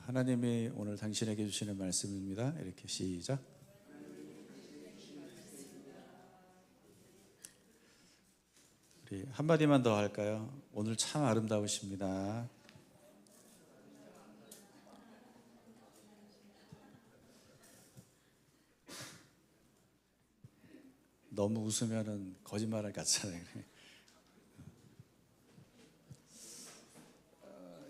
하나님이 오늘 당신에게 주시는 말씀입니다. 이렇게 시작. 우리 한마디만 더 할까요? 오늘 참 아름다우십니다. 너무 웃으면은 거짓말을 같잖아요.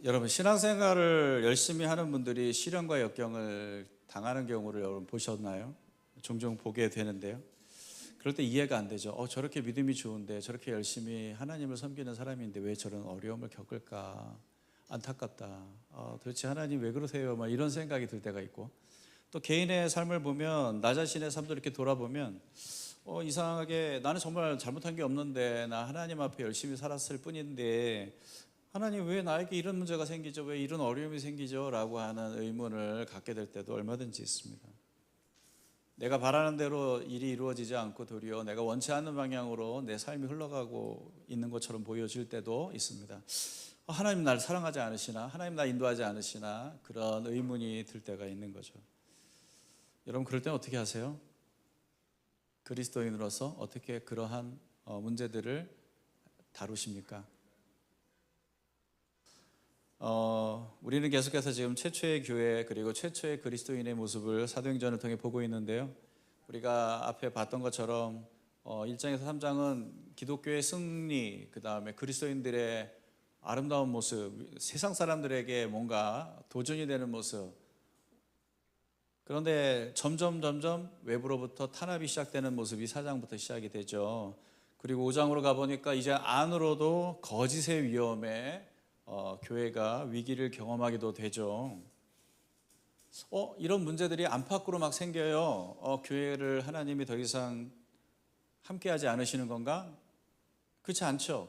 여러분, 신앙생활을 열심히 하는 분들이 시련과 역경을 당하는 경우를 여러분 보셨나요? 종종 보게 되는데요. 그럴 때 이해가 안 되죠. 저렇게 믿음이 좋은데, 저렇게 열심히 하나님을 섬기는 사람인데 왜 저런 어려움을 겪을까? 안타깝다. 도대체 하나님 왜 그러세요? 막 이런 생각이 들 때가 있고, 또 개인의 삶을 보면, 나 자신의 삶도 이렇게 돌아보면 이상하게 나는 정말 잘못한 게 없는데, 나 하나님 앞에 열심히 살았을 뿐인데 하나님 왜 나에게 이런 문제가 생기죠? 왜 이런 어려움이 생기죠? 라고 하는 의문을 갖게 될 때도 얼마든지 있습니다. 내가 바라는 대로 일이 이루어지지 않고 도리어 내가 원치 않는 방향으로 내 삶이 흘러가고 있는 것처럼 보여질 때도 있습니다. 하나님 날 사랑하지 않으시나? 하나님 날 인도하지 않으시나? 그런 의문이 들 때가 있는 거죠. 여러분, 그럴 때는 어떻게 하세요? 그리스도인으로서 어떻게 그러한 문제들을 다루십니까? 우리는 계속해서 지금 최초의 교회 그리고 최초의 그리스도인의 모습을 사도행전을 통해 보고 있는데요. 우리가 앞에 봤던 것처럼 1장에서 3장은 기독교의 승리, 그 다음에 그리스도인들의 아름다운 모습, 세상 사람들에게 뭔가 도전이 되는 모습. 그런데 점점 외부로부터 탄압이 시작되는 모습이 4장부터 시작이 되죠. 그리고 5장으로 가보니까 이제 안으로도 거짓의 위험에 교회가 위기를 경험하기도 되죠. 이런 문제들이 안팎으로 막 생겨요. 교회를 하나님이 더 이상 함께하지 않으시는 건가? 그렇지 않죠.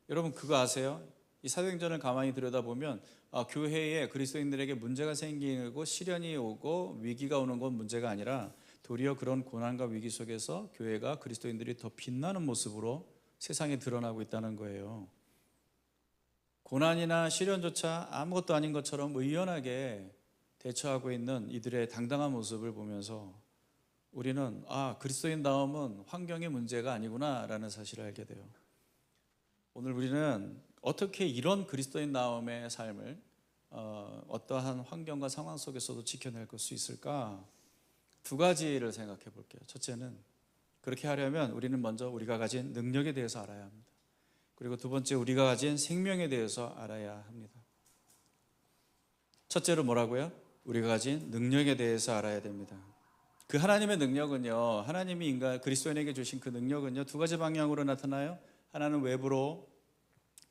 여러분, 그거 아세요? 이 사도행전을 가만히 들여다보면 교회에 그리스도인들에게 문제가 생기고 시련이 오고 위기가 오는 건 문제가 아니라 도리어 그런 고난과 위기 속에서 교회가 그리스도인들이 더 빛나는 모습으로 세상에 드러나고 있다는 거예요. 고난이나 시련조차 아무것도 아닌 것처럼 의연하게 대처하고 있는 이들의 당당한 모습을 보면서 우리는 그리스도인다움은 환경의 문제가 아니구나라는 사실을 알게 돼요. 오늘 우리는 어떻게 이런 그리스도인다움의 삶을 어떠한 환경과 상황 속에서도 지켜낼 수 있을까? 두 가지를 생각해 볼게요. 첫째는, 그렇게 하려면 우리는 먼저 우리가 가진 능력에 대해서 알아야 합니다. 그리고 두 번째, 우리가 가진 생명에 대해서 알아야 합니다. 첫째로 뭐라고요? 우리가 가진 능력에 대해서 알아야 됩니다. 그 하나님의 능력은요, 하나님이 그리스도인에게 주신 그 능력은요, 두 가지 방향으로 나타나요. 하나는 외부로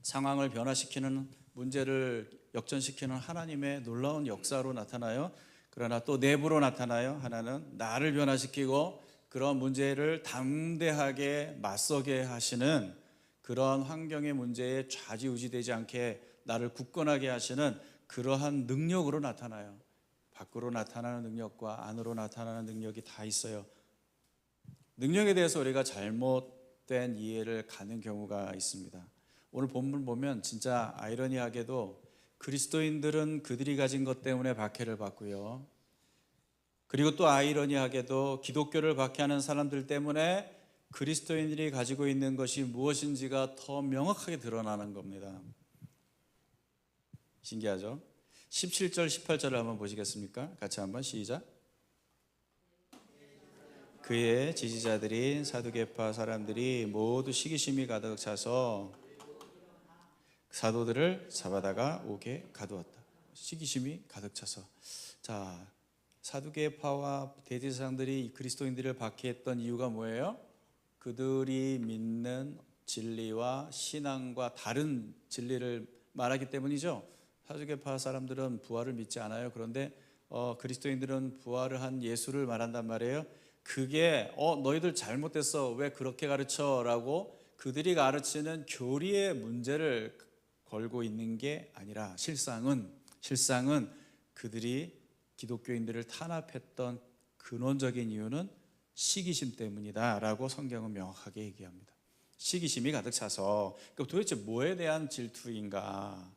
상황을 변화시키는, 문제를 역전시키는 하나님의 놀라운 역사로 나타나요. 그러나 또 내부로 나타나요. 하나는 나를 변화시키고 그런 문제를 담대하게 맞서게 하시는, 그런 환경의 문제에 좌지우지되지 않게 나를 굳건하게 하시는 그러한 능력으로 나타나요. 밖으로 나타나는 능력과 안으로 나타나는 능력이 다 있어요. 능력에 대해서 우리가 잘못된 이해를 갖는 경우가 있습니다. 오늘 본문 보면 진짜 아이러니하게도 그리스도인들은 그들이 가진 것 때문에 박해를 받고요. 그리고 또 아이러니하게도 기독교를 박해하는 사람들 때문에 그리스도인들이 가지고 있는 것이 무엇인지가 더 명확하게 드러나는 겁니다. 신기하죠? 17절, 18절을 한번 보시겠습니까? 같이 한번 시작. 그의 지지자들인 사두개파 사람들이 모두 시기심이 가득 차서 사도들을 잡아다가 옥에 가두었다. 시기심이 가득 차서. 자, 사두개파와 대제사장들이 그리스도인들을 박해했던 이유가 뭐예요? 그들이 믿는 진리와 신앙과 다른 진리를 말하기 때문이죠. 사두개파 사람들은 부활을 믿지 않아요. 그런데 그리스도인들은 부활을 한 예수를 말한단 말이에요. 그게 너희들 잘못됐어, 왜 그렇게 가르쳐? 라고 그들이 가르치는 교리의 문제를 걸고 있는 게 아니라 실상은 그들이 기독교인들을 탄압했던 근원적인 이유는 시기심 때문이다 라고 성경은 명확하게 얘기합니다. 시기심이 가득 차서 도대체 뭐에 대한 질투인가?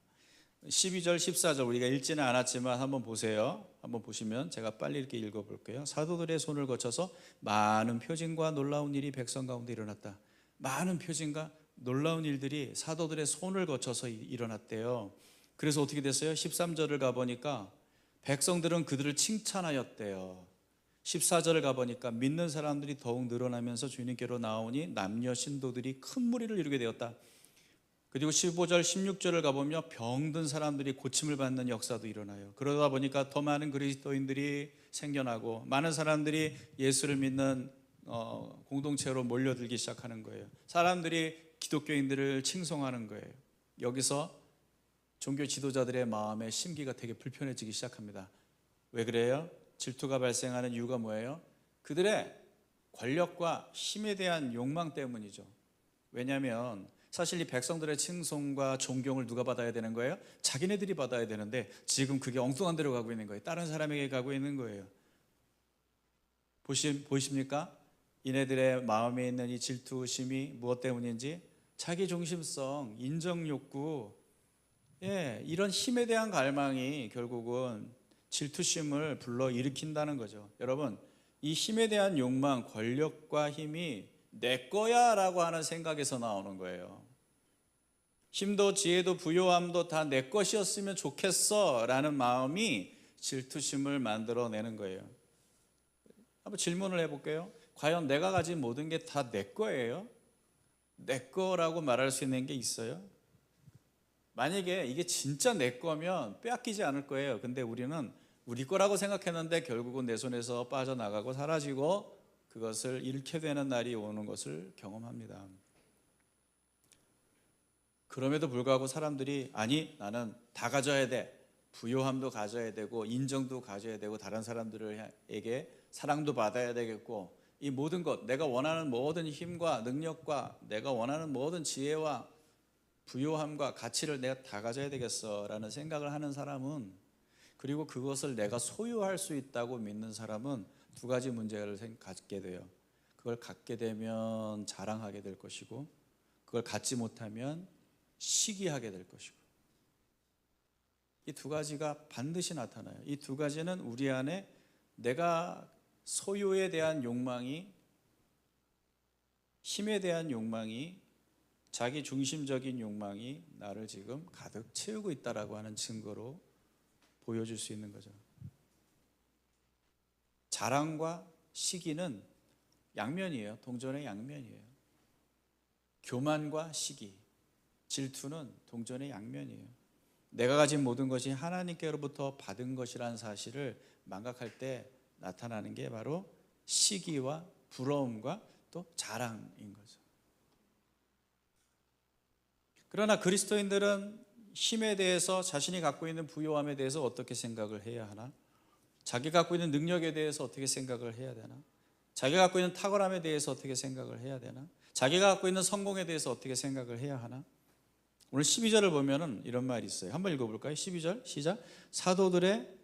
12절 14절 우리가 읽지는 않았지만 한번 보세요. 한번 보시면 제가 빨리 이렇게 읽어볼게요. 사도들의 손을 거쳐서 많은 표징과 놀라운 일이 백성 가운데 일어났다. 많은 표징과 놀라운 일들이 사도들의 손을 거쳐서 일어났대요. 그래서 어떻게 됐어요? 13절을 가보니까 백성들은 그들을 칭찬하였대요. 14절을 가보니까 믿는 사람들이 더욱 늘어나면서 주님께로 나오니 남녀 신도들이 큰 무리를 이루게 되었다. 그리고 15절 16절을 가보면 병든 사람들이 고침을 받는 역사도 일어나요. 그러다 보니까 더 많은 그리스도인들이 생겨나고 많은 사람들이 예수를 믿는 공동체로 몰려들기 시작하는 거예요. 사람들이 기독교인들을 칭송하는 거예요. 여기서 종교 지도자들의 마음의 심기가 되게 불편해지기 시작합니다. 왜 그래요? 질투가 발생하는 이유가 뭐예요? 그들의 권력과 힘에 대한 욕망 때문이죠. 왜냐하면 사실 이 백성들의 칭송과 존경을 누가 받아야 되는 거예요? 자기네들이 받아야 되는데 지금 그게 엉뚱한 데로 가고 있는 거예요. 다른 사람에게 가고 있는 거예요. 보이십니까? 이네들의 마음에 있는 이 질투심이 무엇 때문인지 자기 중심성, 인정 욕구, 이런 힘에 대한 갈망이 결국은 질투심을 불러일으킨다는 거죠. 여러분, 이 힘에 대한 욕망, 권력과 힘이 내 거야 라고 하는 생각에서 나오는 거예요. 힘도 지혜도 부요함도 다 내 것이었으면 좋겠어 라는 마음이 질투심을 만들어내는 거예요. 한번 질문을 해볼게요. 과연 내가 가진 모든 게 다 내 거예요? 내 거라고 말할 수 있는 게 있어요? 만약에 이게 진짜 내 거면 빼앗기지 않을 거예요. 근데 우리는 우리 거라고 생각했는데 결국은 내 손에서 빠져나가고 사라지고 그것을 잃게 되는 날이 오는 것을 경험합니다. 그럼에도 불구하고 사람들이 아니 나는 다 가져야 돼. 부요함도 가져야 되고 인정도 가져야 되고 다른 사람들에게 사랑도 받아야 되겠고 이 모든 것 내가 원하는 모든 힘과 능력과 내가 원하는 모든 지혜와 부요함과 가치를 내가 다 가져야 되겠어라는 생각을 하는 사람은 그리고 그것을 내가 소유할 수 있다고 믿는 사람은 두 가지 문제를 갖게 돼요. 그걸 갖게 되면 자랑하게 될 것이고 그걸 갖지 못하면 시기하게 될 것이고 이 두 가지가 반드시 나타나요. 이 두 가지는 우리 안에 내가 소유에 대한 욕망이 힘에 대한 욕망이 자기 중심적인 욕망이 나를 지금 가득 채우고 있다라고 하는 증거로 보여줄 수 있는 거죠. 자랑과 시기는 양면이에요. 동전의 양면이에요. 교만과 시기, 질투는 동전의 양면이에요. 내가 가진 모든 것이 하나님께로부터 받은 것이라는 사실을 망각할 때 나타나는 게 바로 시기와 부러움과 또 자랑인 거죠. 그러나 그리스도인들은 힘에 대해서 자신이 갖고 있는 부요함에 대해서 어떻게 생각을 해야 하나? 자기가 갖고 있는 능력에 대해서 어떻게 생각을 해야 되나? 자기가 갖고 있는 탁월함에 대해서 어떻게 생각을 해야 되나? 자기가 갖고 있는 성공에 대해서 어떻게 생각을 해야 하나? 오늘 12절을 보면은 이런 말이 있어요. 한번 읽어볼까요? 12절 시작. 사도들의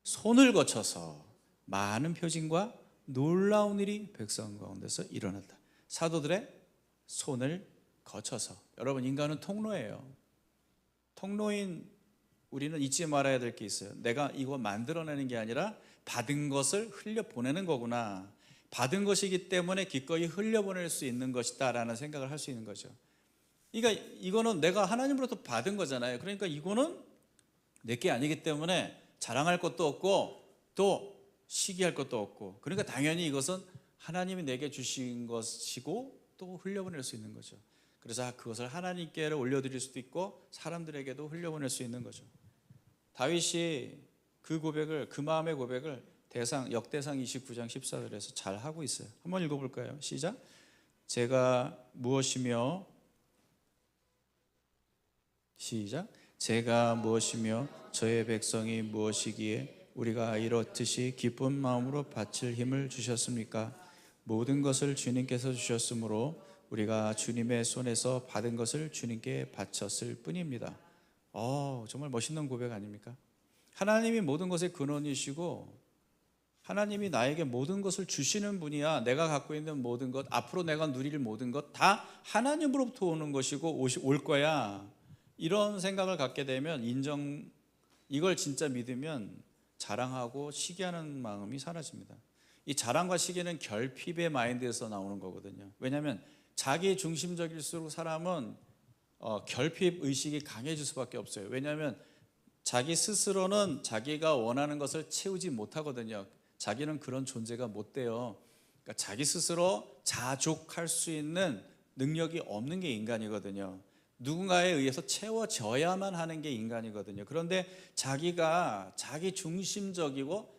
손을 거쳐서 많은 표징과 놀라운 일이 백성 가운데서 일어났다. 사도들의 손을 거쳐서. 여러분 인간은 통로예요. 통로인 우리는 잊지 말아야 될 게 있어요. 내가 이거 만들어내는 게 아니라 받은 것을 흘려보내는 거구나. 받은 것이기 때문에 기꺼이 흘려보낼 수 있는 것이다 라는 생각을 할 수 있는 거죠. 그러니까 이거는 내가 하나님으로부터 받은 거잖아요. 그러니까 이거는 내게 아니기 때문에 자랑할 것도 없고 또 시기할 것도 없고 그러니까 당연히 이것은 하나님이 내게 주신 것이고 또 흘려보낼 수 있는 거죠. 그래서 그것을 하나님께 올려드릴 수도 있고 사람들에게도 흘려보낼 수 있는 거죠. 다윗이 그 고백을 그 마음의 고백을 역대상 29장 14절에서 잘 하고 있어요. 한번 읽어볼까요? 시작. 제가 무엇이며 저의 백성이 무엇이기에 우리가 이렇듯이 기쁜 마음으로 바칠 힘을 주셨습니까? 모든 것을 주님께서 주셨으므로 우리가 주님의 손에서 받은 것을 주님께 바쳤을 뿐입니다. 정말 멋있는 고백 아닙니까? 하나님이 모든 것의 근원이시고 하나님이 나에게 모든 것을 주시는 분이야. 내가 갖고 있는 모든 것, 앞으로 내가 누릴 모든 것 다 하나님으로부터 오는 것이고 올 거야. 이런 생각을 갖게 되면 이걸 진짜 믿으면 자랑하고 시기하는 마음이 사라집니다. 이 자랑과 시기는 결핍의 마인드에서 나오는 거거든요. 왜냐하면 자기 중심적일수록 사람은 결핍 의식이 강해질 수밖에 없어요. 왜냐하면 자기 스스로는 자기가 원하는 것을 채우지 못하거든요. 자기는 그런 존재가 못 돼요. 그러니까 자기 스스로 자족할 수 있는 능력이 없는 게 인간이거든요. 누군가에 의해서 채워져야만 하는 게 인간이거든요. 그런데 자기가 자기 중심적이고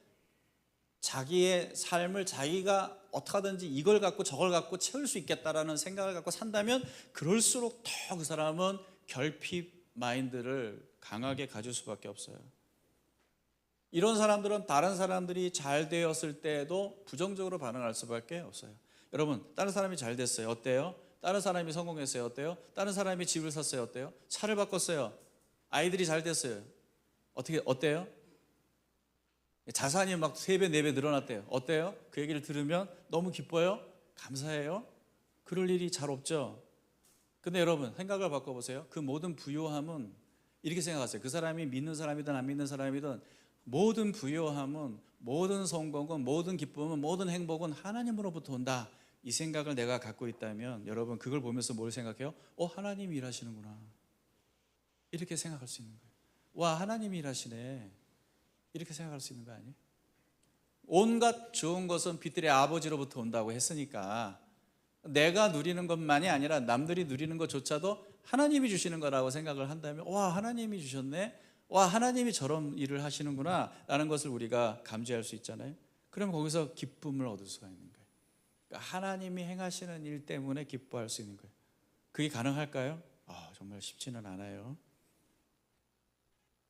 자기의 삶을 자기가 어떻게 하든지 이걸 갖고 저걸 갖고 채울 수 있겠다라는 생각을 갖고 산다면 그럴수록 더 그 사람은 결핍 마인드를 강하게 가질 수밖에 없어요. 이런 사람들은 다른 사람들이 잘 되었을 때도 부정적으로 반응할 수밖에 없어요. 여러분, 다른 사람이 잘 됐어요. 어때요? 다른 사람이 성공했어요. 어때요? 다른 사람이 집을 샀어요. 어때요? 차를 바꿨어요. 아이들이 잘 됐어요. 어때요? 자산이 막 3배, 4배 늘어났대요. 어때요? 그 얘기를 들으면 너무 기뻐요? 감사해요? 그럴 일이 잘 없죠. 근데 여러분, 생각을 바꿔보세요. 그 모든 부요함은 이렇게 생각하세요. 그 사람이 믿는 사람이든 안 믿는 사람이든 모든 부요함은, 모든 성공은, 모든 기쁨은, 모든 행복은 하나님으로부터 온다. 이 생각을 내가 갖고 있다면 여러분 그걸 보면서 뭘 생각해요? 하나님이 일하시는구나. 이렇게 생각할 수 있는 거예요. 와, 하나님이 일하시네. 이렇게 생각할 수 있는 거 아니에요? 온갖 좋은 것은 빛들의 아버지로부터 온다고 했으니까 내가 누리는 것만이 아니라 남들이 누리는 것조차도 하나님이 주시는 거라고 생각을 한다면 와, 하나님이 주셨네. 와, 하나님이 저런 일을 하시는구나 라는 것을 우리가 감지할 수 있잖아요. 그럼 거기서 기쁨을 얻을 수가 있는 거예요. 그러니까 하나님이 행하시는 일 때문에 기뻐할 수 있는 거예요. 그게 가능할까요? 정말 쉽지는 않아요.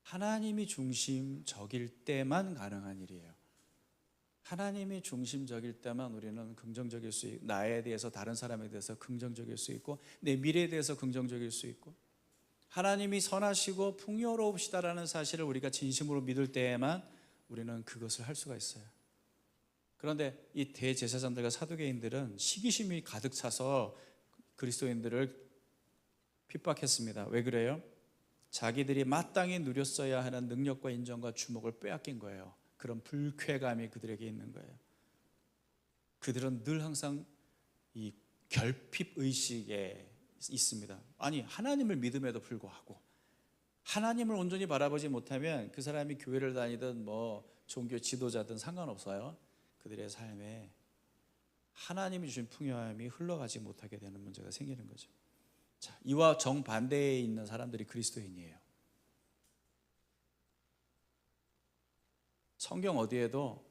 하나님이 중심적일 때만 가능한 일이에요. 하나님이 중심적일 때만 우리는 긍정적일 수 있고, 나에 대해서 다른 사람에 대해서 긍정적일 수 있고, 내 미래에 대해서 긍정적일 수 있고, 하나님이 선하시고 풍요로우시다라는 사실을 우리가 진심으로 믿을 때에만 우리는 그것을 할 수가 있어요. 그런데 이 대제사장들과 사두개인들은 시기심이 가득 차서 그리스도인들을 핍박했습니다. 왜 그래요? 자기들이 마땅히 누렸어야 하는 능력과 인정과 주목을 빼앗긴 거예요. 그런 불쾌감이 그들에게 있는 거예요. 그들은 늘 항상 이 결핍 의식에 있습니다. 아니, 하나님을 믿음에도 불구하고 하나님을 온전히 바라보지 못하면 그 사람이 교회를 다니든 종교 지도자든 상관없어요. 그들의 삶에 하나님이 주신 풍요함이 흘러가지 못하게 되는 문제가 생기는 거죠. 자, 이와 정반대에 있는 사람들이 그리스도인이에요. 성경 어디에도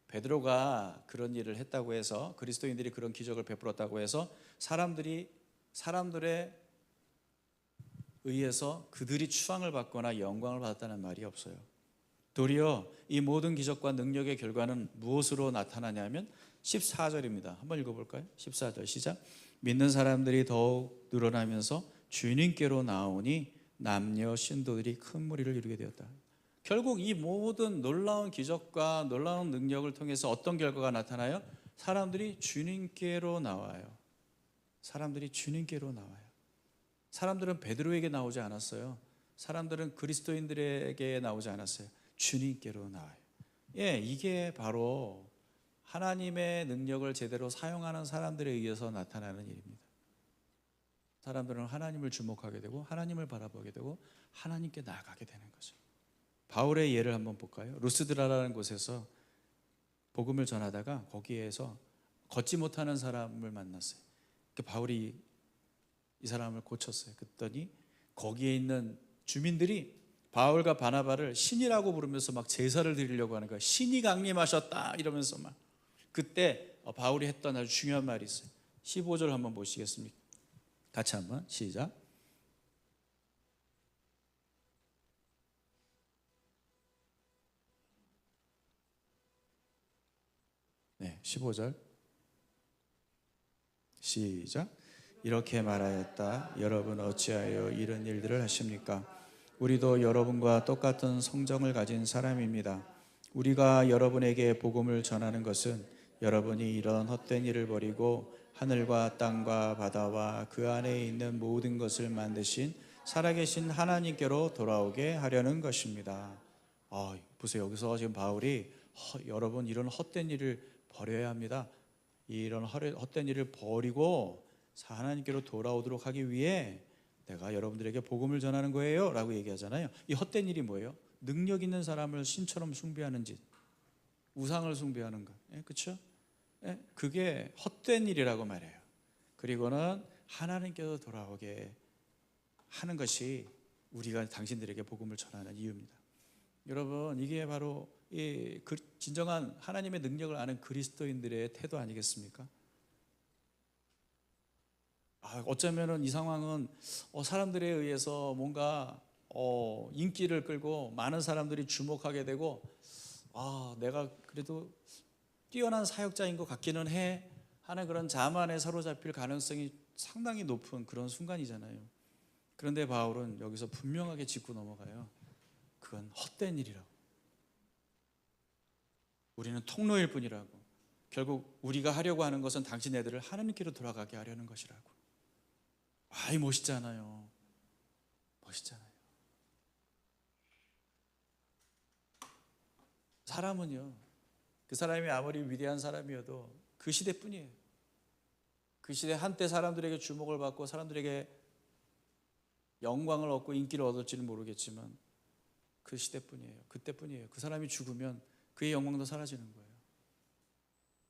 베드로가 그런 일을 했다고 해서, 그리스도인들이 그런 기적을 베풀었다고 해서 사람들에 의해서 그들이 추앙을 받거나 영광을 받았다는 말이 없어요. 도리어 이 모든 기적과 능력의 결과는 무엇으로 나타나냐면 14절입니다. 한번 읽어볼까요? 14절 시작. 믿는 사람들이 더욱 늘어나면서 주님께로 나오니 남녀 신도들이 큰 무리를 이루게 되었다. 결국 이 모든 놀라운 기적과 놀라운 능력을 통해서 어떤 결과가 나타나요? 사람들이 주님께로 나와요. 사람들이 주님께로 나와요. 사람들은 베드로에게 나오지 않았어요. 사람들은 그리스도인들에게 나오지 않았어요. 주님께로 나와요. 이게 바로 하나님의 능력을 제대로 사용하는 사람들에 의해서 나타나는 일입니다. 사람들은 하나님을 주목하게 되고 하나님을 바라보게 되고 하나님께 나아가게 되는 거죠. 바울의 예를 한번 볼까요? 루스드라라는 곳에서 복음을 전하다가 거기에서 걷지 못하는 사람을 만났어요. 바울이 이 사람을 고쳤어요. 그랬더니 거기에 있는 주민들이 바울과 바나바를 신이라고 부르면서 막 제사를 드리려고 하는 거예요. 신이 강림하셨다 이러면서 막. 그때 바울이 했던 아주 중요한 말이 있어요. 15절 한번 보시겠습니까? 같이 한번 시작. 네, 15절 시작. 이렇게 말하였다. 여러분 어찌하여 이런 일들을 하십니까? 우리도 여러분과 똑같은 성정을 가진 사람입니다. 우리가 여러분에게 복음을 전하는 것은 여러분이 이런 헛된 일을 버리고 하늘과 땅과 바다와 그 안에 있는 모든 것을 만드신 살아계신 하나님께로 돌아오게 하려는 것입니다. 보세요. 여기서 지금 바울이 여러분 이런 헛된 일을 버려야 합니다. 이런 헛된 일을 버리고 하나님께로 돌아오도록 하기 위해 내가 여러분들에게 복음을 전하는 거예요 라고 얘기하잖아요. 이 헛된 일이 뭐예요? 능력 있는 사람을 신처럼 숭배하는 짓, 우상을 숭배하는 것, 그렇죠? 그게 헛된 일이라고 말해요. 그리고는 하나님께로 돌아오게 하는 것이 우리가 당신들에게 복음을 전하는 이유입니다. 여러분, 이게 바로 이 진정한 하나님의 능력을 아는 그리스도인들의 태도 아니겠습니까? 어쩌면은 이 상황은 사람들에 의해서 뭔가 인기를 끌고 많은 사람들이 주목하게 되고 내가 그래도 뛰어난 사역자인 것 같기는 해 하는 그런 자만에 사로잡힐 가능성이 상당히 높은 그런 순간이잖아요. 그런데 바울은 여기서 분명하게 짚고 넘어가요. 그건 헛된 일이라고. 우리는 통로일 뿐이라고. 결국 우리가 하려고 하는 것은 당신네들을 하나님께로 돌아가게 하려는 것이라고. 멋있잖아요. 멋있잖아요. 사람은요, 그 사람이 아무리 위대한 사람이어도 그 시대뿐이에요. 그 시대 한때 사람들에게 주목을 받고 사람들에게 영광을 얻고 인기를 얻을지는 모르겠지만 그 시대뿐이에요. 그때뿐이에요. 그 사람이 죽으면 그의 영광도 사라지는 거예요.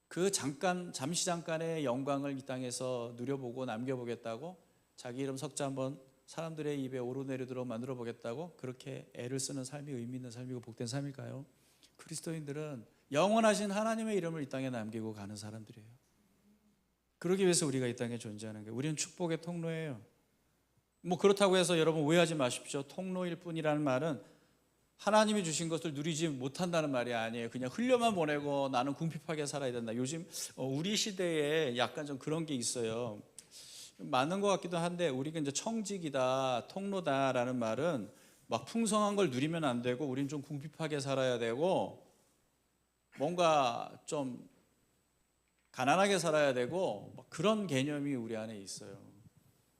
그 잠시 잠깐의 영광을 이 땅에서 누려보고 남겨보겠다고 자기 이름 석자 한번 사람들의 입에 오르내리도록 만들어 보겠다고 그렇게 애를 쓰는 삶이 의미 있는 삶이고 복된 삶일까요? 그리스도인들은 영원하신 하나님의 이름을 이 땅에 남기고 가는 사람들이에요. 그러기 위해서 우리가 이 땅에 존재하는 거예요. 우리는 축복의 통로예요. 그렇다고 해서 여러분 오해하지 마십시오. 통로일 뿐이라는 말은 하나님이 주신 것을 누리지 못한다는 말이 아니에요. 그냥 흘려만 보내고 나는 궁핍하게 살아야 된다. 요즘 우리 시대에 약간 좀 그런 게 있어요. 맞는 것 같기도 한데 우리가 이제 청직이다, 통로다라는 말은 막 풍성한 걸 누리면 안 되고 우린 좀 궁핍하게 살아야 되고 뭔가 좀 가난하게 살아야 되고 그런 개념이 우리 안에 있어요.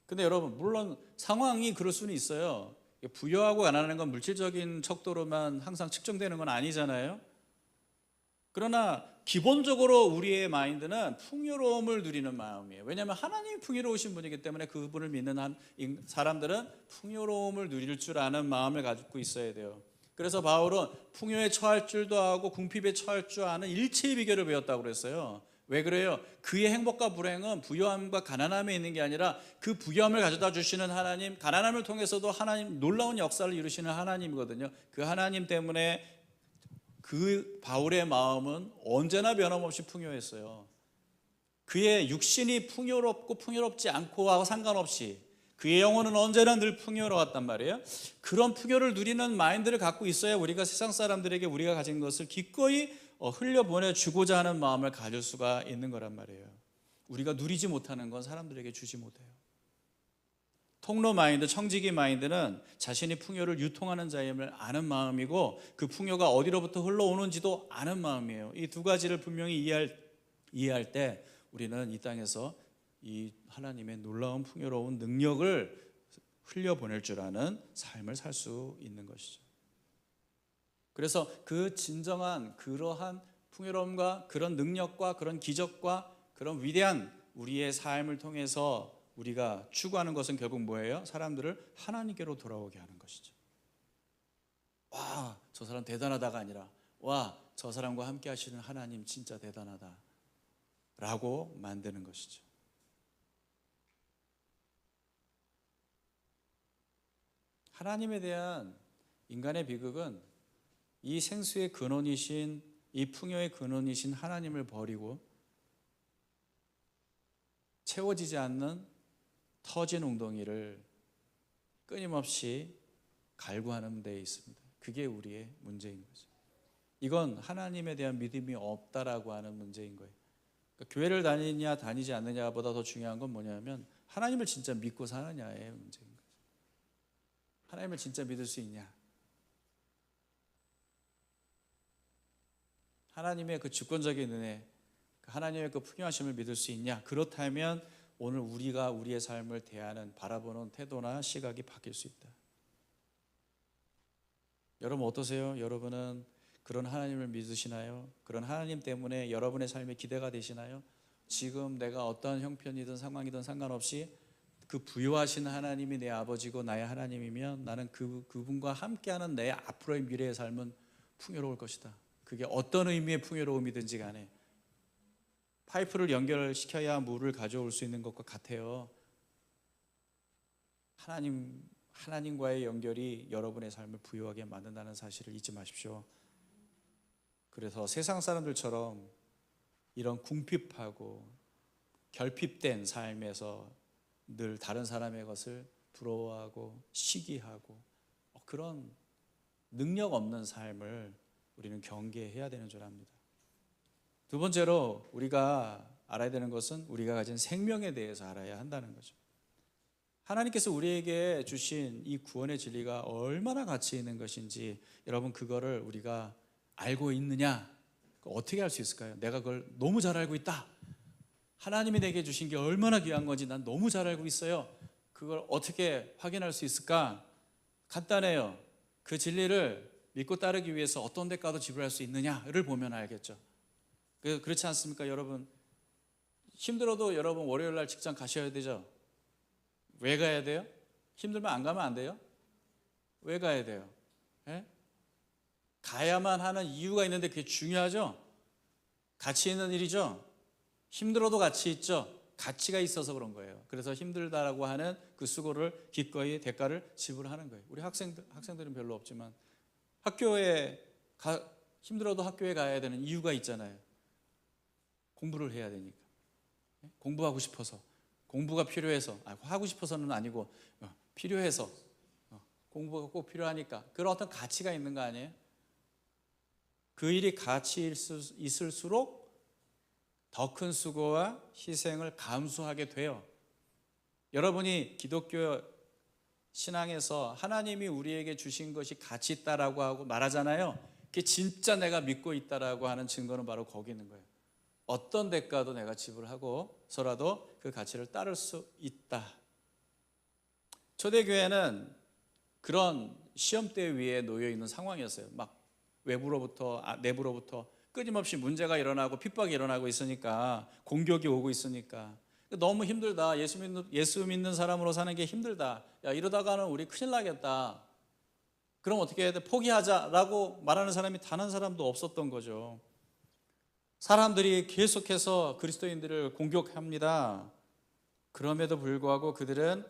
근데 여러분 물론 상황이 그럴 수는 있어요. 부여하고 가난한 건 물질적인 척도로만 항상 측정되는 건 아니잖아요. 그러나 기본적으로 우리의 마인드는 풍요로움을 누리는 마음이에요. 왜냐하면 하나님이 풍요로우신 분이기 때문에 그분을 믿는 사람들은 풍요로움을 누릴 줄 아는 마음을 가지고 있어야 돼요. 그래서 바울은 풍요에 처할 줄도 하고 궁핍에 처할 줄 아는 일체의 비결을 배웠다고 그랬어요. 왜 그래요? 그의 행복과 불행은 부유함과 가난함에 있는 게 아니라 그 부유함을 가져다 주시는 하나님, 가난함을 통해서도 하나님 놀라운 역사를 이루시는 하나님이거든요. 그 하나님 때문에 그 바울의 마음은 언제나 변함없이 풍요했어요. 그의 육신이 풍요롭고 풍요롭지 않고와 상관없이 그의 영혼은 언제나 늘 풍요로웠단 말이에요. 그런 풍요를 누리는 마인드를 갖고 있어야 우리가 세상 사람들에게 우리가 가진 것을 기꺼이 흘려보내주고자 하는 마음을 가질 수가 있는 거란 말이에요. 우리가 누리지 못하는 건 사람들에게 주지 못해요. 통로 마인드, 청지기 마인드는 자신이 풍요를 유통하는 자임을 아는 마음이고 그 풍요가 어디로부터 흘러오는지도 아는 마음이에요. 이 두 가지를 분명히 이해할 때 우리는 이 땅에서 이 하나님의 놀라운 풍요로운 능력을 흘려보낼 줄 아는 삶을 살 수 있는 것이죠. 그래서 그 진정한 그러한 풍요로움과 그런 능력과 그런 기적과 그런 위대한 우리의 삶을 통해서 우리가 추구하는 것은 결국 뭐예요? 사람들을 하나님께로 돌아오게 하는 것이죠. 와, 저 사람 대단하다가 아니라 와, 저 사람과 함께 하시는 하나님 진짜 대단하다 라고 만드는 것이죠. 하나님에 대한 인간의 비극은 이 생수의 근원이신, 이 풍요의 근원이신 하나님을 버리고 채워지지 않는 터진 웅덩이를 끊임없이 갈구하는 데 있습니다. 그게 우리의 문제인 거죠. 이건 하나님에 대한 믿음이 없다라고 하는 문제인 거예요. 그러니까 교회를 다니냐 다니지 않느냐보다 더 중요한 건 뭐냐면 하나님을 진짜 믿고 사느냐의 문제인 거죠. 하나님을 진짜 믿을 수 있냐? 하나님의 그 주권적인 은혜, 하나님의 그 풍요하심을 믿을 수 있냐? 그렇다면 오늘 우리가 우리의 삶을 대하는 바라보는 태도나 시각이 바뀔 수 있다. 여러분 어떠세요? 여러분은 그런 하나님을 믿으시나요? 그런 하나님 때문에 여러분의 삶에 기대가 되시나요? 지금 내가 어떠한 형편이든 상황이든 상관없이 그 부유하신 하나님이 내 아버지고 나의 하나님이면 나는 그분과 함께하는 내 앞으로의 미래의 삶은 풍요로울 것이다. 그게 어떤 의미의 풍요로움이든지 간에 파이프를 연결시켜야 물을 가져올 수 있는 것과 같아요. 하나님과의 연결이 여러분의 삶을 부유하게 만든다는 사실을 잊지 마십시오. 그래서 세상 사람들처럼 이런 궁핍하고 결핍된 삶에서 늘 다른 사람의 것을 부러워하고 시기하고 그런 능력 없는 삶을 우리는 경계해야 되는 줄 압니다. 두 번째로 우리가 알아야 되는 것은 우리가 가진 생명에 대해서 알아야 한다는 거죠. 하나님께서 우리에게 주신 이 구원의 진리가 얼마나 가치 있는 것인지 여러분 그거를 우리가 알고 있느냐? 어떻게 알 수 있을까요? 내가 그걸 너무 잘 알고 있다. 하나님이 내게 주신 게 얼마나 귀한 건지 난 너무 잘 알고 있어요. 그걸 어떻게 확인할 수 있을까? 간단해요. 그 진리를 믿고 따르기 위해서 어떤 대가도 지불할 수 있느냐를 보면 알겠죠. 그렇지 않습니까? 여러분 힘들어도 여러분 월요일 날 직장 가셔야 되죠. 왜 가야 돼요? 힘들면 안 가면 안 돼요? 왜 가야 돼요? 예? 가야만 하는 이유가 있는데 그게 중요하죠? 가치 있는 일이죠? 힘들어도 가치 있죠? 가치가 있어서 그런 거예요. 그래서 힘들다라고 하는 그 수고를 기꺼이 대가를 지불하는 거예요. 우리 학생들은 별로 없지만 힘들어도 학교에 가야 되는 이유가 있잖아요. 공부를 해야 되니까. 공부하고 싶어서. 공부가 필요해서. 하고 싶어서는 아니고 필요해서. 공부가 꼭 필요하니까. 그런 어떤 가치가 있는 거 아니에요? 그 일이 가치 있을수록 더 큰 수고와 희생을 감수하게 돼요. 여러분이 기독교 신앙에서 하나님이 우리에게 주신 것이 가치 있다라고 하고 말하잖아요. 그게 진짜 내가 믿고 있다라고 하는 증거는 바로 거기 있는 거예요. 어떤 대가도 내가 지불하고서라도 그 가치를 따를 수 있다. 초대교회는 그런 시험대 위에 놓여 있는 상황이었어요. 막 외부로부터 내부로부터 끊임없이 문제가 일어나고 핍박이 일어나고 있으니까, 공격이 오고 있으니까 너무 힘들다. 예수 믿는 사람으로 사는 게 힘들다. 야, 이러다가는 우리 큰일 나겠다. 그럼 어떻게 해야 돼? 포기하자라고 말하는 사람이 단 한 사람도 없었던 거죠. 사람들이 계속해서 그리스도인들을 공격합니다. 그럼에도 불구하고 그들은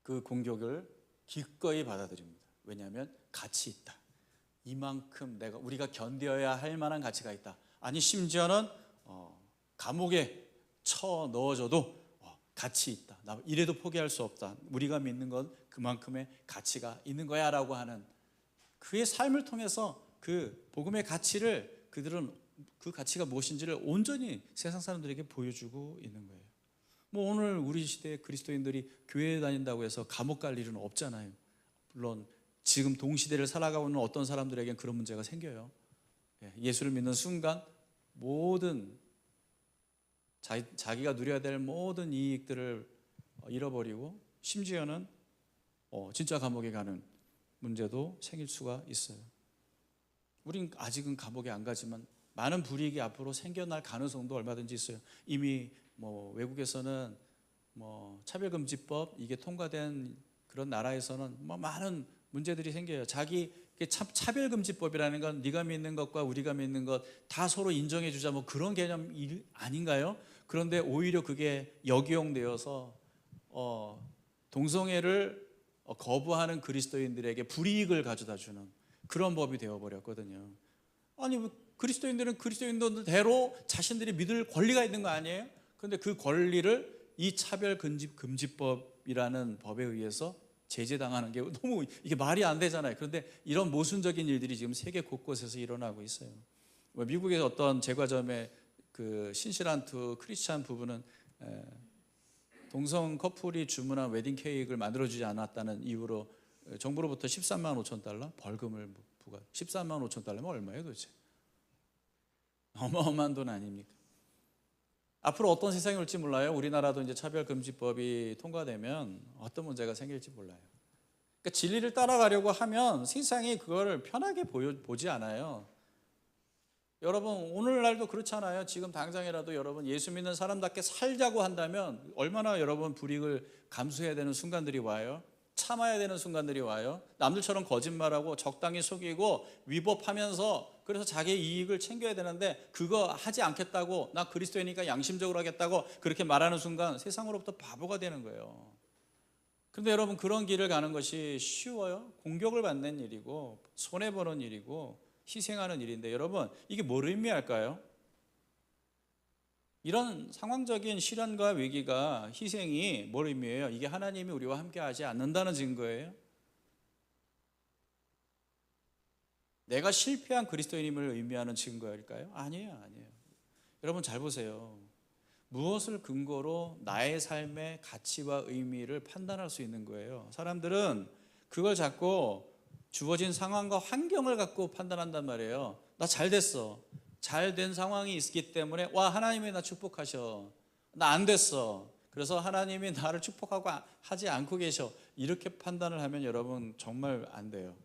그 공격을 기꺼이 받아들입니다. 왜냐하면 가치 있다. 이만큼 우리가 견뎌야 할 만한 가치가 있다. 아니 심지어는 감옥에 쳐 넣어줘도 가치 있다. 나 이래도 포기할 수 없다. 우리가 믿는 건 그만큼의 가치가 있는 거야 라고 하는 그의 삶을 통해서 그 복음의 가치를 그들은 그 가치가 무엇인지를 온전히 세상 사람들에게 보여주고 있는 거예요. 뭐 오늘 우리 시대의 그리스도인들이 교회에 다닌다고 해서 감옥 갈 일은 없잖아요. 물론 지금 동시대를 살아가고 있는 어떤 사람들에게는 그런 문제가 생겨요. 예수를 믿는 순간 모든 자기가 누려야 될 모든 이익들을 잃어버리고 심지어는 진짜 감옥에 가는 문제도 생길 수가 있어요. 우린 아직은 감옥에 안 가지만 많은 불이익이 앞으로 생겨날 가능성도 얼마든지 있어요. 이미 외국에서는 차별금지법 이게 통과된 그런 나라에서는 많은 문제들이 생겨요. 차별금지법이라는 건 네가 믿는 것과 우리가 믿는 것 다 서로 인정해 주자 그런 개념 아닌가요? 그런데 오히려 그게 역이용되어서 동성애를 거부하는 그리스도인들에게 불이익을 가져다 주는 그런 법이 되어버렸거든요. 아니 그리스도인들은 그리스도인들대로 자신들이 믿을 권리가 있는 거 아니에요? 그런데 그 권리를 이 차별금지법이라는 법에 의해서 제재당하는 게 너무 이게 말이 안 되잖아요. 그런데 이런 모순적인 일들이 지금 세계 곳곳에서 일어나고 있어요. 미국의 어떤 제과점의 그 신실한 두 크리스찬 부부는 동성 커플이 주문한 웨딩 케이크를 만들어주지 않았다는 이유로 정부로부터 13만 5천 달러 벌금을 부과. 13만 5천 달러면 얼마예요 도대체? 어마어마한 돈 아닙니까? 앞으로 어떤 세상이 올지 몰라요. 우리나라도 이제 차별금지법이 통과되면 어떤 문제가 생길지 몰라요. 그러니까 진리를 따라가려고 하면 세상이 그걸 편하게 보지 않아요. 여러분 오늘날도 그렇잖아요. 지금 당장이라도 여러분 예수 믿는 사람답게 살자고 한다면 얼마나 여러분 불이익을 감수해야 되는 순간들이 와요. 참아야 되는 순간들이 와요. 남들처럼 거짓말하고 적당히 속이고 위법하면서 그래서 자기의 이익을 챙겨야 되는데 그거 하지 않겠다고 나 그리스도이니까 양심적으로 하겠다고 그렇게 말하는 순간 세상으로부터 바보가 되는 거예요. 그런데 여러분 그런 길을 가는 것이 쉬워요? 공격을 받는 일이고 손해보는 일이고 희생하는 일인데 여러분 이게 뭘 의미할까요? 이런 상황적인 시련과 위기가 희생이 뭘 의미해요? 이게 하나님이 우리와 함께하지 않는다는 증거예요? 내가 실패한 그리스도인임을 의미하는 증거일까요? 아니에요. 여러분 잘 보세요. 무엇을 근거로 나의 삶의 가치와 의미를 판단할 수 있는 거예요? 사람들은 그걸 잡고 주어진 상황과 환경을 갖고 판단한단 말이에요. 나 잘 됐어. 잘 된 상황이 있기 때문에 와 하나님이 나 축복하셔. 나 안 됐어. 그래서 하나님이 나를 축복하고 하지 않고 계셔. 이렇게 판단을 하면 여러분 정말 안 돼요.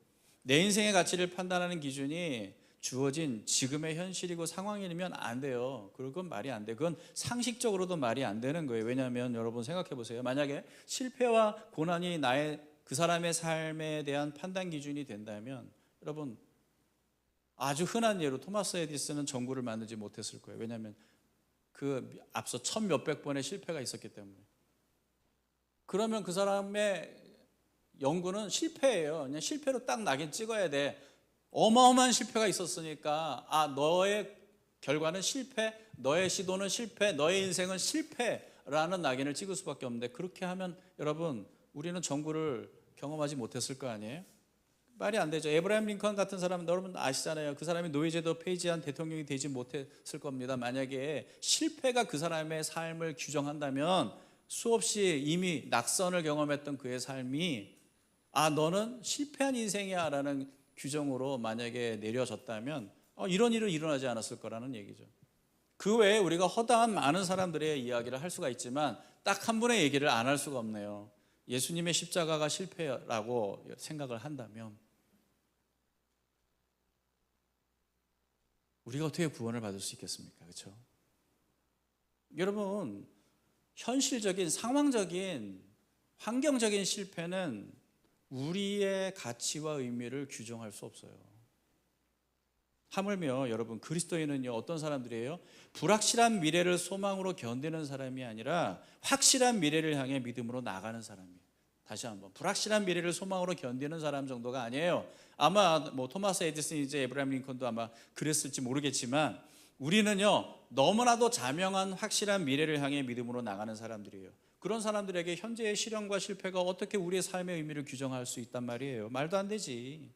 내 인생의 가치를 판단하는 기준이 주어진 지금의 현실이고 상황이면 안 돼요. 그건 말이 안 돼. 그건 상식적으로도 말이 안 되는 거예요. 왜냐하면 여러분 생각해 보세요. 만약에 실패와 고난이 나의 그 사람의 삶에 대한 판단 기준이 된다면 여러분 아주 흔한 예로 토마스 에디슨은 전구를 만들지 못했을 거예요. 왜냐하면 그 앞서 천몇백 번의 실패가 있었기 때문에. 그러면 그 사람의 연구는 실패예요. 그냥 실패로 딱 낙인 찍어야 돼. 어마어마한 실패가 있었으니까 너의 결과는 실패, 너의 시도는 실패, 너의 인생은 실패라는 낙인을 찍을 수밖에 없는데 그렇게 하면 여러분 우리는 전구를 경험하지 못했을 거 아니에요? 말이 안 되죠. 에브라임 링컨 같은 사람은 여러분 아시잖아요. 그 사람이 노예제도 폐지한 대통령이 되지 못했을 겁니다. 만약에 실패가 그 사람의 삶을 규정한다면 수없이 이미 낙선을 경험했던 그의 삶이 너는 실패한 인생이야 라는 규정으로 만약에 내려졌다면 이런 일은 일어나지 않았을 거라는 얘기죠. 그 외에 우리가 허다한 많은 사람들의 이야기를 할 수가 있지만 딱 한 분의 얘기를 안 할 수가 없네요. 예수님의 십자가가 실패라고 생각을 한다면 우리가 어떻게 구원을 받을 수 있겠습니까? 그렇죠? 여러분 현실적인 상황적인 환경적인 실패는 우리의 가치와 의미를 규정할 수 없어요. 하물며 여러분 그리스도인은요 어떤 사람들이에요? 불확실한 미래를 소망으로 견디는 사람이 아니라 확실한 미래를 향해 믿음으로 나가는 사람이에요. 다시 한번 불확실한 미래를 소망으로 견디는 사람 정도가 아니에요. 아마 토마스 에디슨 이제 에브라임 링컨도 아마 그랬을지 모르겠지만 우리는요 너무나도 자명한 확실한 미래를 향해 믿음으로 나가는 사람들이에요. 그런 사람들에게 현재의 시련과 실패가 어떻게 우리의 삶의 의미를 규정할 수 있단 말이에요. 말도 안 되지.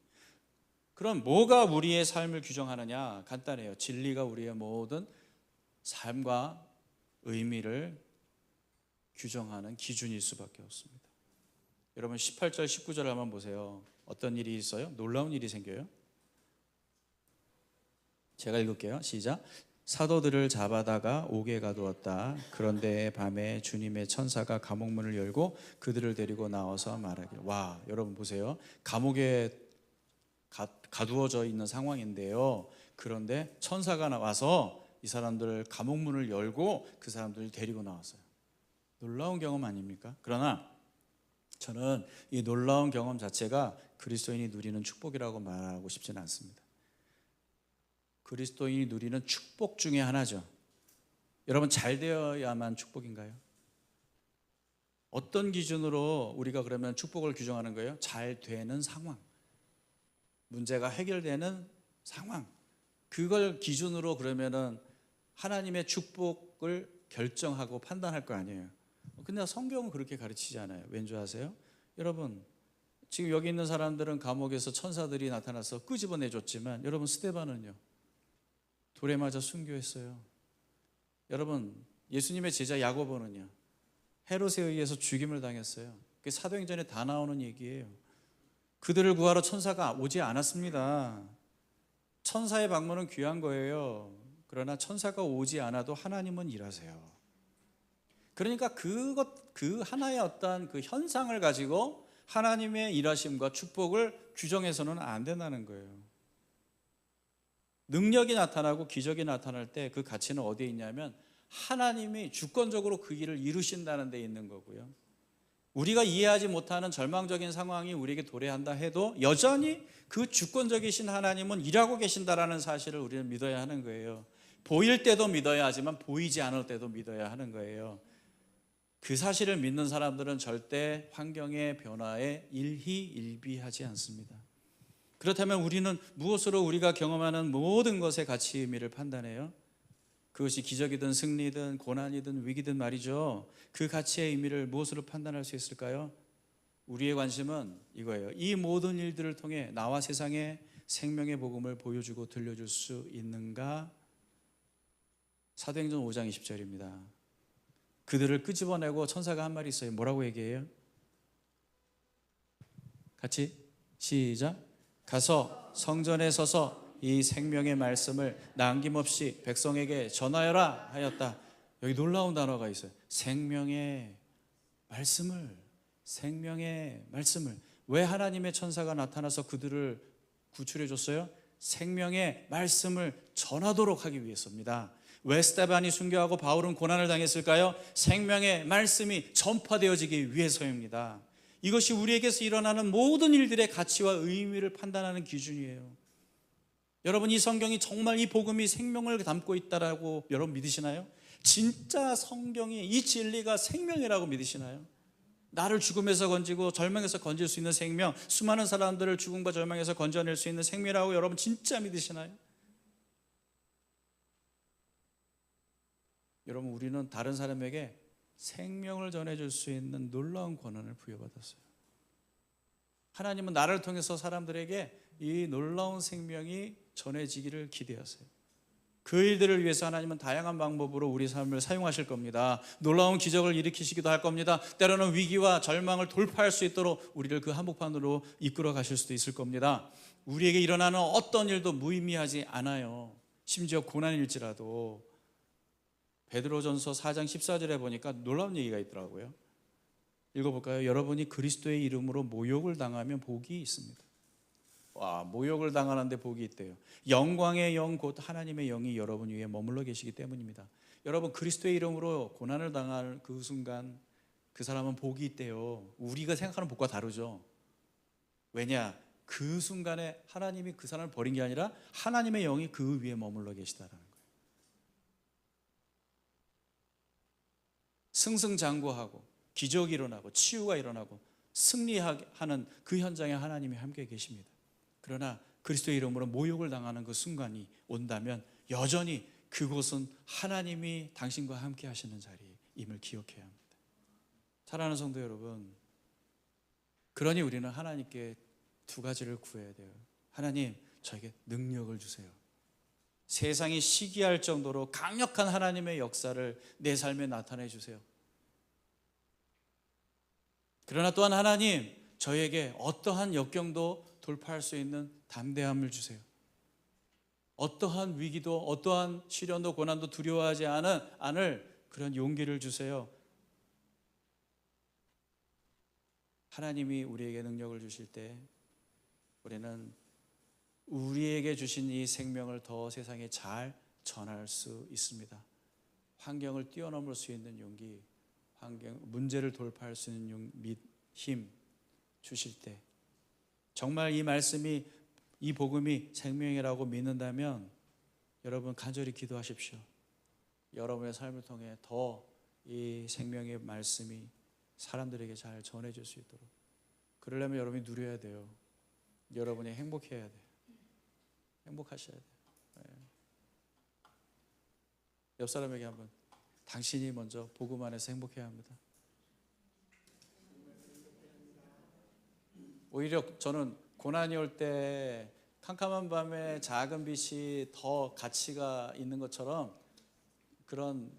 그럼 뭐가 우리의 삶을 규정하느냐? 간단해요. 진리가 우리의 모든 삶과 의미를 규정하는 기준일 수밖에 없습니다. 여러분 18절 19절 한번 보세요. 어떤 일이 있어요? 놀라운 일이 생겨요. 제가 읽을게요. 시작. 사도들을 잡아다가 옥에 가두었다. 그런데 밤에 주님의 천사가 감옥문을 열고 그들을 데리고 나와서 말하길. 와, 여러분 보세요. 감옥에 가두어져 있는 상황인데요. 그런데 천사가 나와서 이 사람들 감옥문을 열고 그 사람들을 데리고 나왔어요. 놀라운 경험 아닙니까? 그러나 저는 이 놀라운 경험 자체가 그리스도인이 누리는 축복이라고 말하고 싶지는 않습니다. 그리스도인이 누리는 축복 중에 하나죠. 여러분 잘 되어야만 축복인가요? 어떤 기준으로 우리가 그러면 축복을 규정하는 거예요? 잘 되는 상황, 문제가 해결되는 상황, 그걸 기준으로 그러면은 하나님의 축복을 결정하고 판단할 거 아니에요. 근데 성경은 그렇게 가르치지 않아요. 왠지 아세요? 여러분 지금 여기 있는 사람들은 감옥에서 천사들이 나타나서 끄집어내줬지만 여러분 스데반은요 돌에 맞아 순교했어요. 여러분 예수님의 제자 야고보는요 헤롯에 의해서 죽임을 당했어요. 그게 사도행전에 다 나오는 얘기예요. 그들을 구하러 천사가 오지 않았습니다. 천사의 방문은 귀한 거예요. 그러나 천사가 오지 않아도 하나님은 일하세요. 그러니까 그 하나의 어떤 그 현상을 가지고 하나님의 일하심과 축복을 규정해서는 안 된다는 거예요. 능력이 나타나고 기적이 나타날 때 그 가치는 어디에 있냐면 하나님이 주권적으로 그 일을 이루신다는 데 있는 거고요. 우리가 이해하지 못하는 절망적인 상황이 우리에게 도래한다 해도 여전히 그 주권적이신 하나님은 일하고 계신다라는 사실을 우리는 믿어야 하는 거예요. 보일 때도 믿어야 하지만 보이지 않을 때도 믿어야 하는 거예요. 그 사실을 믿는 사람들은 절대 환경의 변화에 일희일비하지 않습니다. 그렇다면 우리는 무엇으로 우리가 경험하는 모든 것의 가치 의미를 판단해요? 그것이 기적이든 승리든 고난이든 위기든 말이죠. 그 가치의 의미를 무엇으로 판단할 수 있을까요? 우리의 관심은 이거예요. 이 모든 일들을 통해 나와 세상에 생명의 복음을 보여주고 들려줄 수 있는가? 사도행전 5장 20절입니다. 그들을 끄집어내고 천사가 한 말이 있어요. 뭐라고 얘기해요? 같이 시작. 가서 성전에 서서 이 생명의 말씀을 남김없이 백성에게 전하여라 하였다. 여기 놀라운 단어가 있어요. 생명의 말씀을. 왜 하나님의 천사가 나타나서 그들을 구출해 줬어요? 생명의 말씀을 전하도록 하기 위해서입니다. 왜 스데반이 순교하고 바울은 고난을 당했을까요? 생명의 말씀이 전파되어지기 위해서입니다. 이것이 우리에게서 일어나는 모든 일들의 가치와 의미를 판단하는 기준이에요. 여러분, 이 성경이 정말 이 복음이 생명을 담고 있다라고 여러분 믿으시나요? 진짜 성경이 이 진리가 생명이라고 믿으시나요? 나를 죽음에서 건지고 절망에서 건질 수 있는 생명, 수많은 사람들을 죽음과 절망에서 건져낼 수 있는 생명이라고 여러분 진짜 믿으시나요? 여러분, 우리는 다른 사람에게 생명을 전해줄 수 있는 놀라운 권한을 부여받았어요. 하나님은 나를 통해서 사람들에게 이 놀라운 생명이 전해지기를 기대하세요. 그 일들을 위해서 하나님은 다양한 방법으로 우리 삶을 사용하실 겁니다. 놀라운 기적을 일으키시기도 할 겁니다. 때로는 위기와 절망을 돌파할 수 있도록 우리를 그 한복판으로 이끌어 가실 수도 있을 겁니다. 우리에게 일어나는 어떤 일도 무의미하지 않아요. 심지어 고난일지라도. 베드로전서 4장 14절에 보니까 놀라운 얘기가 있더라고요. 읽어볼까요? 여러분이 그리스도의 이름으로 모욕을 당하면 복이 있습니다. 와, 모욕을 당하는데 복이 있대요. 영광의 영 곧 하나님의 영이 여러분 위에 머물러 계시기 때문입니다. 여러분, 그리스도의 이름으로 고난을 당할 그 순간 그 사람은 복이 있대요. 우리가 생각하는 복과 다르죠. 왜냐? 그 순간에 하나님이 그 사람을 버린 게 아니라 하나님의 영이 그 위에 머물러 계시다라는 거예요. 승승장구하고 기적이 일어나고 치유가 일어나고 승리하는 그 현장에 하나님이 함께 계십니다. 그러나 그리스도의 이름으로 모욕을 당하는 그 순간이 온다면 여전히 그곳은 하나님이 당신과 함께 하시는 자리임을 기억해야 합니다. 사랑하는 성도 여러분, 그러니 우리는 하나님께 두 가지를 구해야 돼요. 하나님, 저에게 능력을 주세요. 세상이 시기할 정도로 강력한 하나님의 역사를 내 삶에 나타내 주세요. 그러나 또한 하나님, 저에게 어떠한 역경도 돌파할 수 있는 담대함을 주세요. 어떠한 위기도 어떠한 시련도 고난도 두려워하지 않을 그런 용기를 주세요. 하나님이 우리에게 능력을 주실 때 우리는 우리에게 주신 이 생명을 더 세상에 잘 전할 수 있습니다. 환경을 뛰어넘을 수 있는 용기, 문제를 돌파할 수 있는 힘 주실 때 정말 이 말씀이, 이 복음이 생명이라고 믿는다면 여러분 간절히 기도하십시오. 여러분의 삶을 통해 더 이 생명의 말씀이 사람들에게 잘 전해질 수 있도록, 그러려면 여러분이 누려야 돼요. 여러분이 행복해야 돼요. 행복하셔야 돼요. 네. 옆 사람에게 한번, 당신이 먼저 복음 안에서 행복해야 합니다. 오히려 저는 고난이 올 때 캄캄한 밤에 작은 빛이 더 가치가 있는 것처럼 그런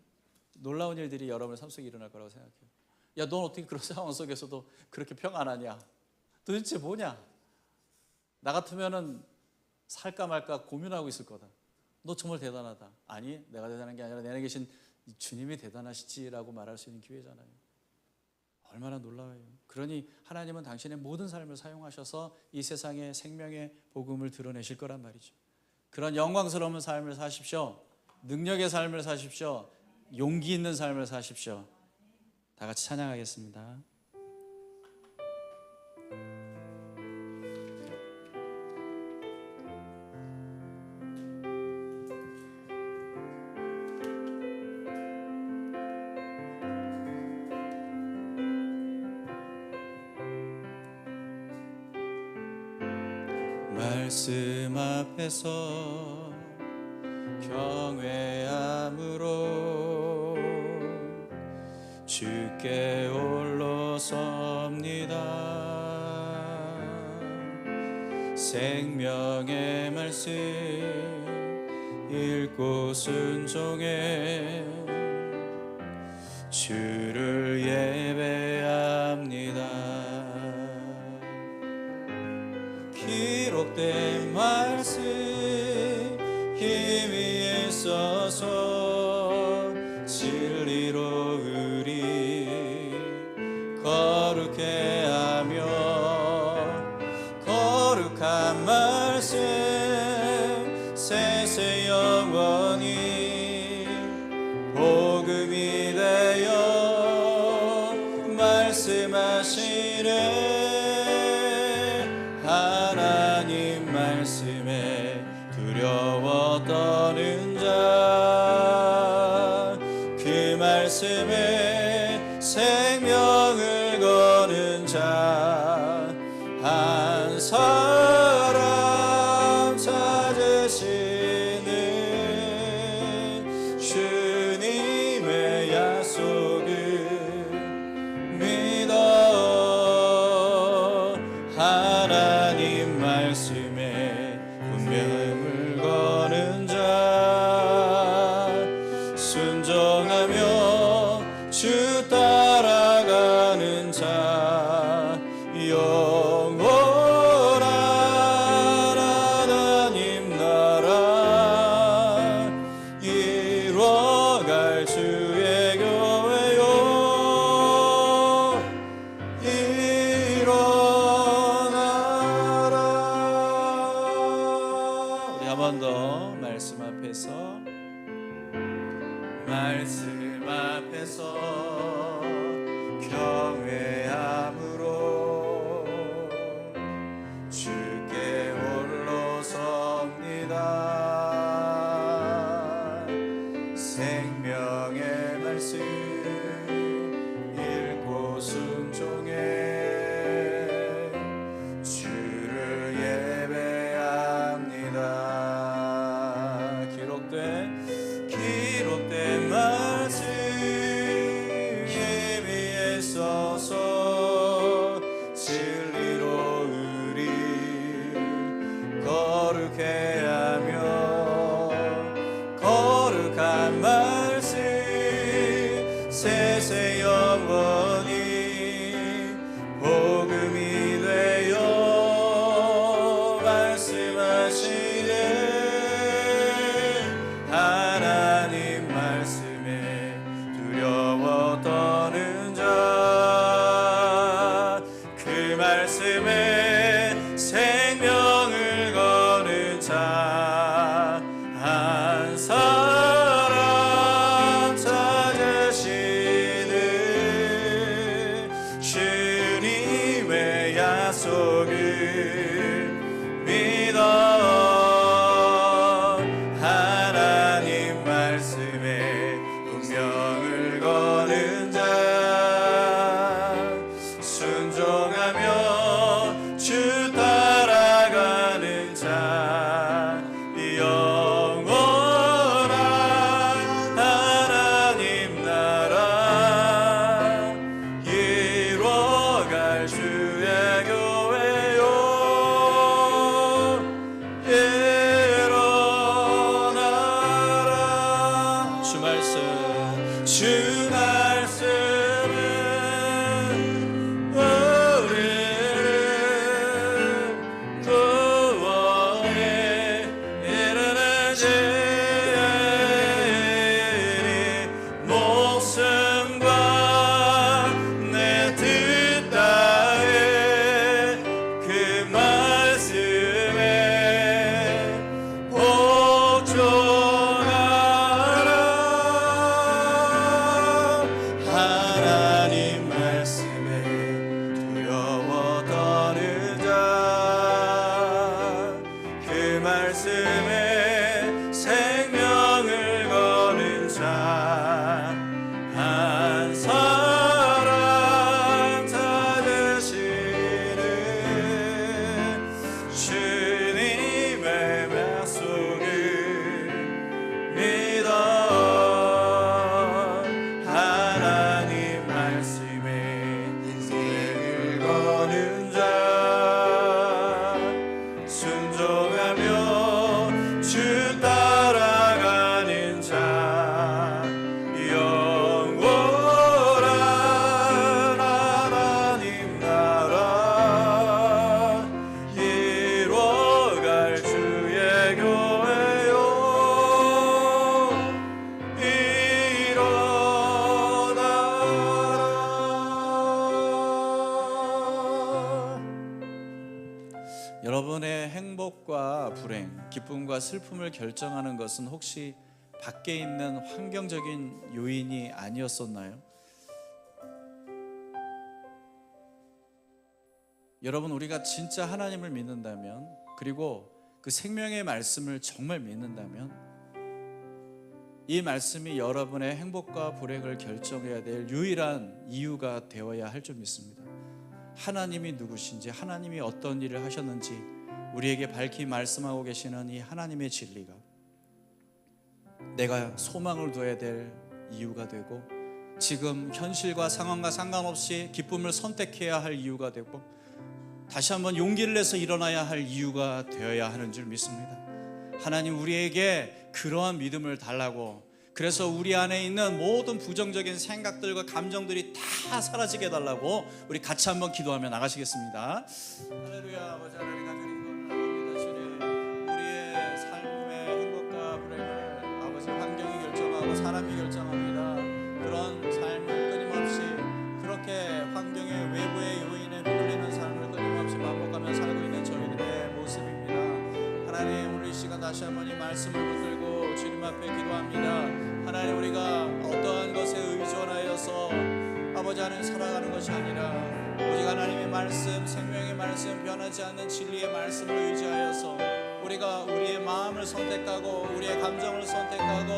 놀라운 일들이 여러분의 삶 속에 일어날 거라고 생각해요. 야, 넌 어떻게 그런 상황 속에서도 그렇게 평안하냐? 도대체 뭐냐? 나 같으면은 살까 말까 고민하고 있을 거다. 너 정말 대단하다. 아니, 내가 대단한 게 아니라 내 안에 계신 주님이 대단하시지라고 말할 수 있는 기회잖아요. 얼마나 놀라워요. 그러니 하나님은 당신의 모든 삶을 사용하셔서 이 세상에 생명의 복음을 드러내실 거란 말이죠. 그런 영광스러운 삶을 사십시오. 능력의 삶을 사십시오. 용기 있는 삶을 사십시오. 다 같이 찬양하겠습니다. 말씀 앞에서 경외함으로 주께 홀로 섭니다. 생명의 말씀 읽고 순종해 주를 예배합니다. 기록된 말씀 힘이 있어서 진리로 우리 거룩해 하며 거룩한 말씀 세세 영원히 복음이 되어 말씀하시네. 하나님 말씀에 두려워 떠는 자, 그 말씀에 생명을 거는 자, 한 사람 찾으시는 주님의 약속을 믿어. 하나님 말씀에 운명을 거는 자, 순종하며 주 따라가는 자, 영원한 하나님 나라 이뤄갈 주의 교회요. 우리 한 번 더 말씀 앞에서 경외함으로 주께 홀로 섭니다. 생명의 말씀 읽고 순종해 주를 예배합니다. 기록된 말씀 힘이 있어서 진리로 우리 거룩해 하며 거룩한 말씀 세세 영원히 복음이 되어 말씀하시네. 하나님 말씀에 두려워 떠는 자, 그 말씀에 생명을 거는 자, 한 사람 찾으시는 주님의 약속을 믿어. 하나님 말씀에 운명을 거는 자, 순종하며 주 따라가는 자, 영원한 하나님 나라 이뤄갈 주의 교회요. 여러분의 행복과 불행, 기쁨과 슬픔을 결정하는 것은 혹시 밖에 있는 환경적인 요인이 아니었었나요? 여러분, 우리가 진짜 하나님을 믿는다면, 그리고 그 생명의 말씀을 정말 믿는다면, 이 말씀이 여러분의 행복과 불행을 결정해야 될 유일한 이유가 되어야 할 줄 믿습니다. 하나님이 누구신지, 하나님이 어떤 일을 하셨는지 우리에게 밝히 말씀하고 계시는 이 하나님의 진리가 내가 소망을 둬야 될 이유가 되고, 지금 현실과 상황과 상관없이 기쁨을 선택해야 할 이유가 되고, 다시 한번 용기를 내서 일어나야 할 이유가 되어야 하는 줄 믿습니다. 하나님, 우리에게 그러한 믿음을 달라고, 그래서 우리 안에 있는 모든 부정적인 생각들과 감정들이 다 사라지게 해달라고 우리 같이 한번 기도하며 나가시겠습니다. 할렐루야. 아버지 하나님, 간절히 기도합니다. 주님, 우리의 삶의 행복과 불행을 아버지 환경이 결정하고 사람이 결정합니다. 그런 삶을 끊임없이 그렇게 환경의 외부의 요인에 흔들리는 삶을 끊임없이 반복하며 살고 있는 저희들의 모습입니다. 하나님, 우리 이 시간 다시 한번 이 말씀을 붙들고 주님 앞에 기도합니다. 하나님, 우리가 어떠한 것에 의존하여서 아버지 하나님 살아가는 것이 아니라 오직 하나님의 말씀, 생명의 말씀, 변하지 않는 진리의 말씀을 의지하여서 우리가 우리의 마음을 선택하고 우리의 감정을 선택하고